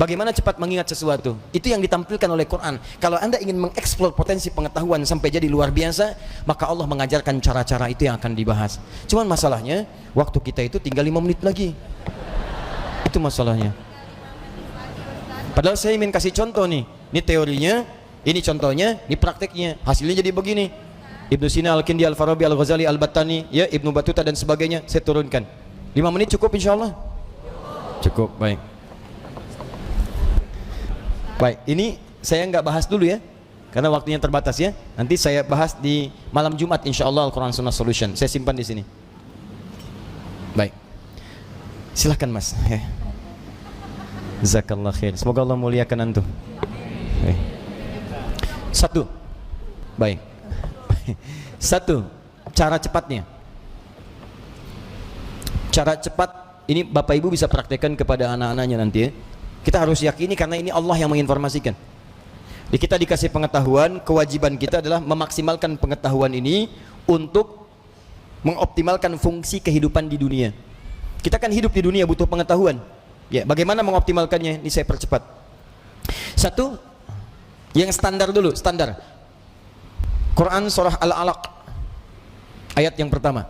Bagaimana cepat mengingat sesuatu? Itu yang ditampilkan oleh Quran. Kalau Anda ingin mengeksplor potensi pengetahuan sampai jadi luar biasa, maka Allah mengajarkan cara-cara itu yang akan dibahas. Cuman masalahnya, waktu kita itu tinggal 5 menit lagi. Itu masalahnya. Padahal saya ingin kasih contoh nih. Ini teorinya, ini contohnya, ini prakteknya. Hasilnya jadi begini. Ibnu Sina, Al-Kindi, Al-Farabi, Al-Ghazali, Al-Battani, ya, Ibnu Battuta dan sebagainya, saya turunkan. 5 menit cukup insyaallah? Cukup, baik. Baik, ini saya nggak bahas dulu ya, karena waktunya terbatas ya. Nanti saya bahas di malam Jumat insyaallah Al-Quran Sunnah Solution. Saya simpan di sini. Baik, silahkan Mas. Jazakallah khair. Semoga Allah muliakan antum. Satu, baik. Satu, cara cepatnya. Cara cepat ini Bapak Ibu bisa praktekkan kepada anak-anaknya nanti ya. Kita harus yakini karena ini Allah yang menginformasikan. Kita dikasih pengetahuan, kewajiban kita adalah memaksimalkan pengetahuan ini untuk mengoptimalkan fungsi kehidupan di dunia. Kita kan hidup di dunia butuh pengetahuan. Ya, bagaimana mengoptimalkannya? Ini saya percepat. Satu, yang standar dulu, standar. Quran surah Al-Alaq ayat yang pertama.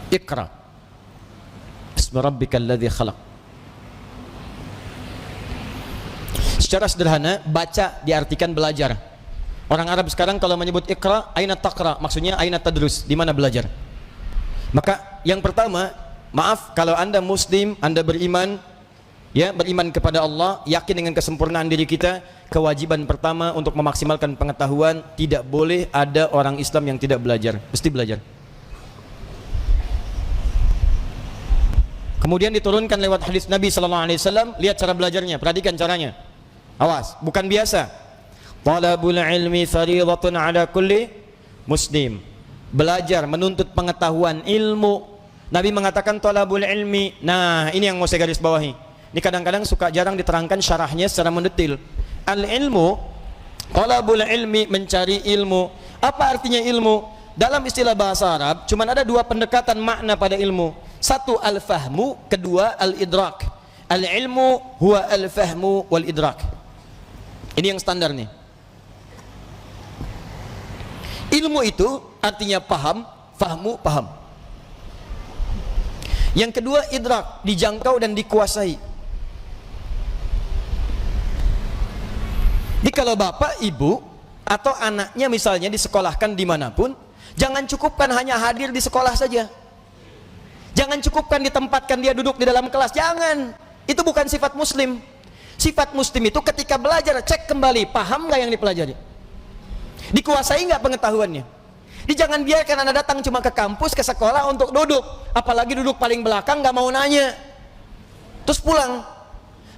Iqra bismi rabbikal ladzi khalaq. Secara sederhana, baca diartikan belajar. Orang Arab sekarang kalau menyebut Iqra, aina taqra, maksudnya aina tadrus, di mana belajar. Maka yang pertama, maaf kalau Anda muslim, Anda beriman, ya, beriman kepada Allah, yakin dengan kesempurnaan diri kita, kewajiban pertama untuk memaksimalkan pengetahuan, tidak boleh ada orang Islam yang tidak belajar, mesti belajar. Kemudian diturunkan lewat hadis Nabi sallallahu alaihi wasallam, lihat cara belajarnya, perhatikan caranya. Awas, bukan biasa. Talabul ilmi fardhatun ala kulli muslim. Belajar, menuntut pengetahuan, ilmu. Nabi mengatakan talabul ilmi. Nah, ini yang mau saya garis bawahi. Ini kadang-kadang suka jarang diterangkan syarahnya secara mendetil. Al-ilmu, talabul ilmi, mencari ilmu. Apa artinya ilmu? Dalam istilah bahasa Arab, cuma ada dua pendekatan makna pada ilmu. Satu al-fahmu, kedua al-idrak. Al-ilmu huwa al-fahmu wal-idrak. Ini yang standar nih. Ilmu itu artinya paham, fahmu, paham. Yang kedua idrak, dijangkau dan dikuasai. Jadi kalau bapak, ibu, atau anaknya misalnya disekolahkan dimanapun, jangan cukupkan hanya hadir di sekolah saja. Jangan cukupkan ditempatkan dia duduk di dalam kelas, jangan. Itu bukan sifat muslim. Sifat muslim itu ketika belajar, cek kembali, paham nggak yang dipelajari? Dikuasai nggak pengetahuannya? Jangan biarkan Anda datang cuma ke kampus, ke sekolah untuk duduk, apalagi duduk paling belakang, nggak mau nanya, terus pulang.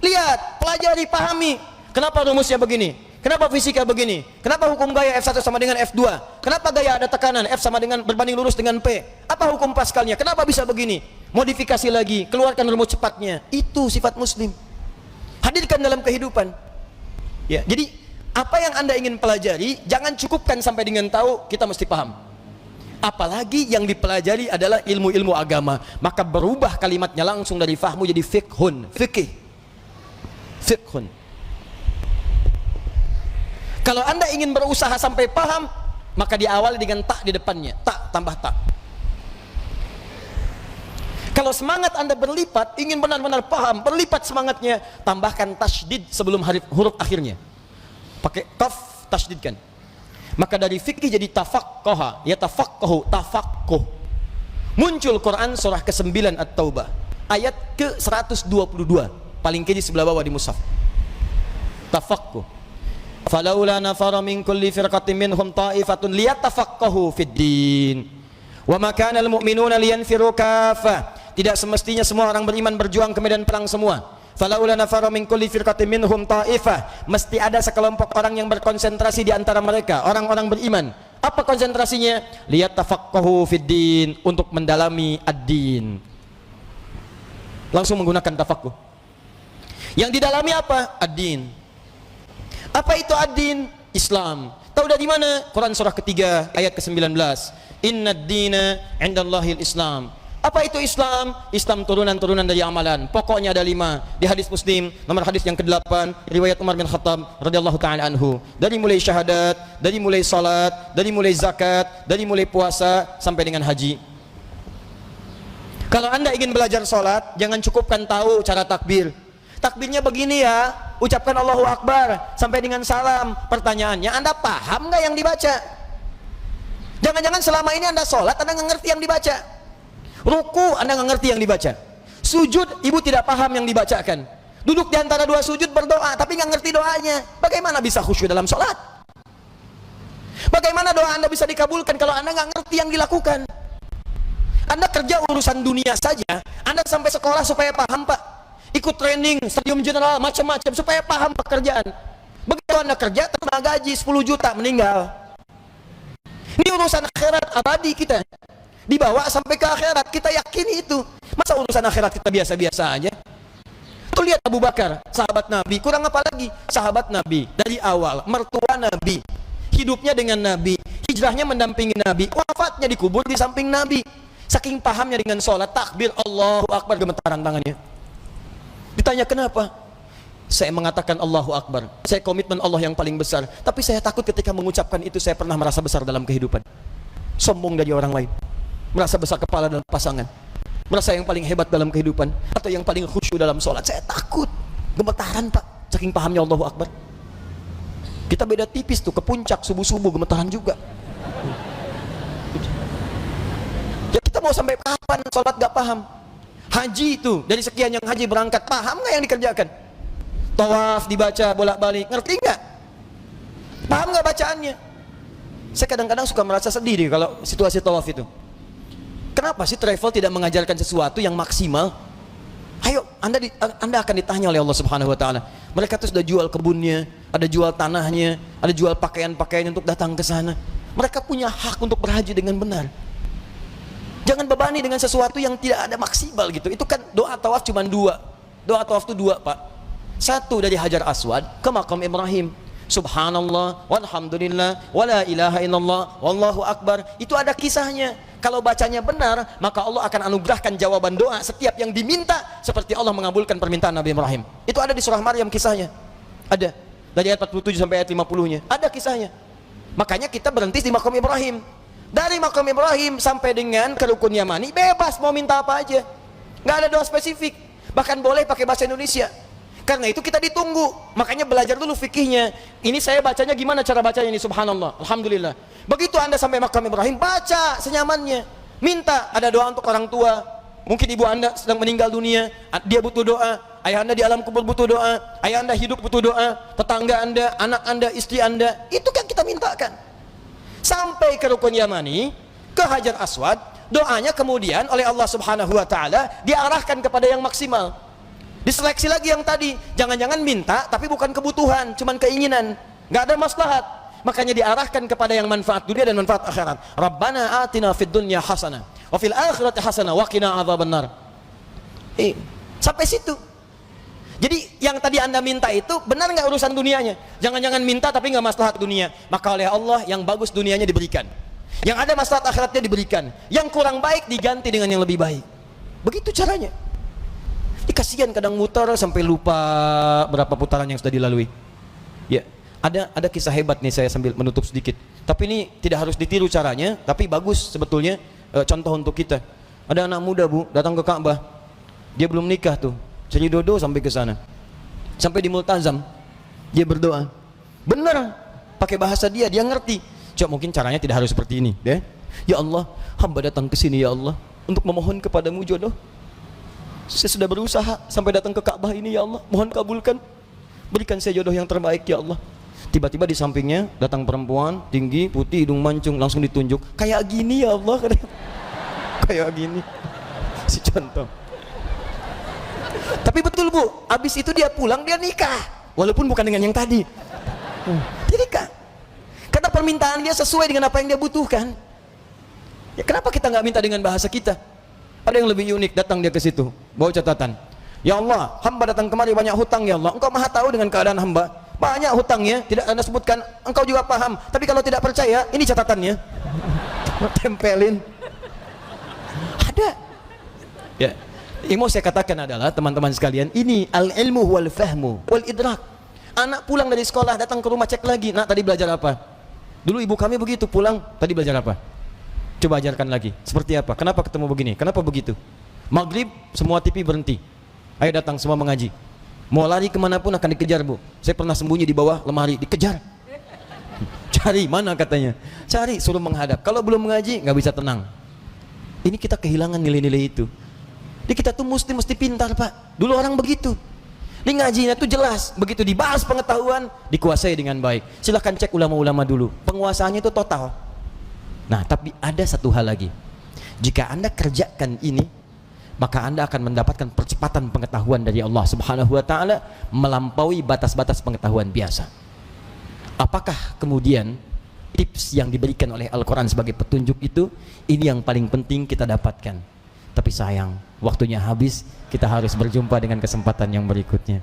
Lihat, pelajari, pahami. Kenapa rumusnya begini? Kenapa fisika begini? Kenapa hukum gaya F1 sama dengan F2? Kenapa gaya ada tekanan F sama dengan berbanding lurus dengan P? Apa hukum Pascalnya? Kenapa bisa begini? Modifikasi lagi, keluarkan rumus cepatnya. Itu sifat muslim. Hadirkan dalam kehidupan. Ya, jadi apa yang Anda ingin pelajari, jangan cukupkan sampai dengan tahu, kita mesti paham. Apalagi yang dipelajari adalah ilmu-ilmu agama, maka berubah kalimatnya langsung dari fahmu jadi fiqhun, fikih. Fiqhun. Kalau Anda ingin berusaha sampai paham, maka diawali dengan tak di depannya, tak tambah tak. Kalau semangat Anda berlipat, ingin benar-benar paham, berlipat semangatnya, tambahkan tasydid sebelum huruf akhirnya. Pakai kaf, tasydidkan. Maka dari fikih jadi tafaqqaha, ya tafaqqahu, tafaqquh. Muncul Quran surah ke-9 At-Taubah, ayat ke-122, paling kiri sebelah bawah di mushaf. Tafaqquh. Falaula nafara min kulli firqatin minhum ta'ifatun liyatafaqqahu fid-din. Wa ma kana al-mu'minuna liyanfiru kaffah. Tidak semestinya semua orang beriman berjuang ke medan perang semua. Falaula nafara min kulli firqatin minhum ta'ifah. Mesti ada sekelompok orang yang berkonsentrasi di antara mereka, orang-orang beriman. Apa konsentrasinya? Liyatafaqqahu fid-din, untuk mendalami ad-din. Langsung menggunakan tafaqquh. Yang didalami apa? Ad-din. Apa itu ad-din? Islam. Tahu dari mana? Quran surah ketiga ayat ke-19. Inna ad-dina 'indallahil Islam. Apa itu Islam? Islam turunan-turunan dari amalan. Pokoknya ada 5. Di hadis Muslim, nomor hadis yang ke-8, riwayat Umar bin Khattab radhiyallahu taala anhu. Dari mulai syahadat, dari mulai salat, dari mulai zakat, dari mulai puasa sampai dengan haji. Kalau Anda ingin belajar salat, jangan cukupkan tahu cara takbir. Takbirnya begini ya, ucapkan Allahu Akbar sampai dengan salam. Pertanyaannya, Anda paham nggak yang dibaca? Jangan-jangan selama ini Anda salat, Anda nggak ngerti yang dibaca. Ruku Anda nggak ngerti yang dibaca. Sujud ibu tidak paham yang dibacakan. Duduk di antara 2 sujud berdoa tapi nggak ngerti doanya. Bagaimana bisa khusyuk dalam sholat? Bagaimana doa Anda bisa dikabulkan kalau Anda nggak ngerti yang dilakukan? Anda kerja urusan dunia saja, Anda sampai sekolah supaya paham Pak. Ikut training, stadium general, macam-macam supaya paham pekerjaan. Begitu Anda kerja, terima gaji 10 juta, meninggal. Ini urusan akhirat abadi kita. Dibawa sampai ke akhirat, kita yakini itu. Masa urusan akhirat kita biasa-biasa aja? Tuh lihat Abu Bakar, sahabat Nabi, kurang apa lagi? Sahabat Nabi, dari awal, mertua Nabi, hidupnya dengan Nabi, hijrahnya mendampingi Nabi, wafatnya dikubur di samping Nabi. Saking pahamnya dengan sholat, takbir, Allahu Akbar, gemetaran tangannya. Ditanya kenapa? Saya mengatakan Allahu Akbar, saya komitmen Allah yang paling besar, tapi saya takut ketika mengucapkan itu saya pernah merasa besar dalam kehidupan. Sombong dari orang lain, merasa besar kepala dalam pasangan, merasa yang paling hebat dalam kehidupan, atau yang paling khusyuk dalam sholat. Saya takut, gemetaran Pak, saking pahamnya Allahu Akbar. Kita beda tipis tuh, ke puncak subuh-subuh gemetaran juga. Ya kita mau sampai kapan sholat gak paham? Haji itu, dari sekian yang haji berangkat, paham gak yang dikerjakan? Tawaf dibaca bolak-balik, ngerti gak? Paham gak bacaannya? Saya kadang-kadang suka merasa sedih deh kalau situasi tawaf itu. Kenapa sih travel tidak mengajarkan sesuatu yang maksimal? Ayo, Anda akan ditanya oleh Allah Subhanahu wa taala. Mereka tuh sudah jual kebunnya, ada jual tanahnya, ada jual pakaian-pakaian untuk datang ke sana. Mereka punya hak untuk berhaji dengan benar. Jangan bebani dengan sesuatu yang tidak ada maksimal gitu. Itu kan doa tawaf cuma 2. Doa tawaf itu 2, Pak. 1 dari Hajar Aswad ke Maqam Ibrahim. Subhanallah, walhamdulillah, wala ilaha illallah, wallahu akbar. Itu ada kisahnya. Kalau bacanya benar, maka Allah akan anugerahkan jawaban doa setiap yang diminta, seperti Allah mengabulkan permintaan Nabi Ibrahim. Itu ada di surah Maryam kisahnya. Ada. Dari ayat 47 sampai ayat 50-nya. Ada kisahnya. Makanya kita berhenti di Maqam Ibrahim. Dari Maqam Ibrahim sampai dengan ke Rukun Yamani, bebas mau minta apa aja. Nggak ada doa spesifik. Bahkan boleh pakai bahasa Indonesia. Karena itu kita ditunggu. Makanya belajar dulu fikihnya. Ini saya bacanya gimana cara bacanya ini, subhanallah, alhamdulillah. Begitu Anda sampai Maqam Ibrahim, baca senyamannya. Minta, ada doa untuk orang tua. Mungkin ibu Anda sedang meninggal dunia, dia butuh doa. Ayah Anda di alam kubur butuh doa. Ayah Anda hidup butuh doa. Tetangga Anda, anak Anda, istri Anda, itu kan kita mintakan. Sampai ke Rukun Yamani, ke Hajar Aswad, doanya kemudian oleh Allah Subhanahu wa taala diarahkan kepada yang maksimal. Diseleksi lagi yang tadi, jangan-jangan minta tapi bukan kebutuhan, cuman keinginan, nggak ada maslahat. Makanya diarahkan kepada yang manfaat dunia dan manfaat akhirat. Rabbana atina fid dunya hasanah wa fil akhirati hasanah wa qina adzabannar. Sampai situ. Jadi yang tadi Anda minta itu benar nggak urusan dunianya? Jangan-jangan minta tapi nggak maslahat dunia. Maka oleh Allah yang bagus dunianya diberikan, yang ada maslahat akhiratnya diberikan, yang kurang baik diganti dengan yang lebih baik. Begitu caranya. Kasihan kadang mutar sampai lupa berapa putaran yang sudah dilalui. Ya, ada kisah hebat nih, saya sambil menutup sedikit. Tapi ini tidak harus ditiru caranya, tapi bagus sebetulnya contoh untuk kita. Ada anak muda Bu datang ke Ka'bah. Dia belum nikah tuh, cari dodo sampai ke sana. Sampai di Multazam, dia berdoa. Benar, pakai bahasa dia ngerti. Coba mungkin caranya tidak harus seperti ini, ya. Ya Allah, hamba datang ke sini ya Allah untuk memohon kepadamu jodoh. Saya sudah berusaha sampai datang ke Ka'bah ini ya Allah, mohon kabulkan, berikan saya jodoh yang terbaik ya Allah. Tiba-tiba di sampingnya datang perempuan tinggi, putih, hidung mancung, langsung ditunjuk, kayak gini ya Allah. Kayak gini si contoh. Tapi betul Bu, habis itu dia pulang, dia nikah, walaupun bukan dengan yang tadi. Dia nikah karena permintaan dia sesuai dengan apa yang dia butuhkan. Ya kenapa kita nggak minta dengan bahasa kita? Ada yang lebih unik, datang dia ke situ, bawa catatan. Ya Allah, hamba datang kemari banyak hutang ya Allah. Engkau maha tahu dengan keadaan hamba. Banyak hutangnya, tidak Anda sebutkan. Engkau juga paham. Tapi kalau tidak percaya, ini catatannya. Tempelin. Ada. Ya. Yang mau saya katakan adalah teman-teman sekalian, ini al-ilmu wal fahmu wal idrak. Anak pulang dari sekolah datang ke rumah cek lagi, nak tadi belajar apa? Dulu ibu kami begitu, pulang tadi belajar apa? Coba ajarkan lagi. Seperti apa? Kenapa ketemu begini? Kenapa begitu? Maghrib semua TV berhenti. Ayo datang semua mengaji. Mau lari kemanapun akan dikejar, Bu. Saya pernah sembunyi di bawah lemari, dikejar. Cari mana katanya? Cari, suruh menghadap. Kalau belum mengaji nggak bisa tenang. Ini kita kehilangan nilai-nilai itu. Jadi kita tuh mesti pintar, Pak. Dulu orang begitu. Di ngajinya tuh jelas. Begitu dibahas pengetahuan, dikuasai dengan baik. Silahkan cek ulama-ulama dulu. Penguasaannya itu total. Nah, tapi ada satu hal lagi. Jika Anda kerjakan ini, maka Anda akan mendapatkan percepatan pengetahuan dari Allah Subhanahu wa taala melampaui batas-batas pengetahuan biasa. Apakah kemudian tips yang diberikan oleh Al-Qur'an sebagai petunjuk itu ini yang paling penting kita dapatkan? Tapi sayang, waktunya habis, kita harus berjumpa dengan kesempatan yang berikutnya.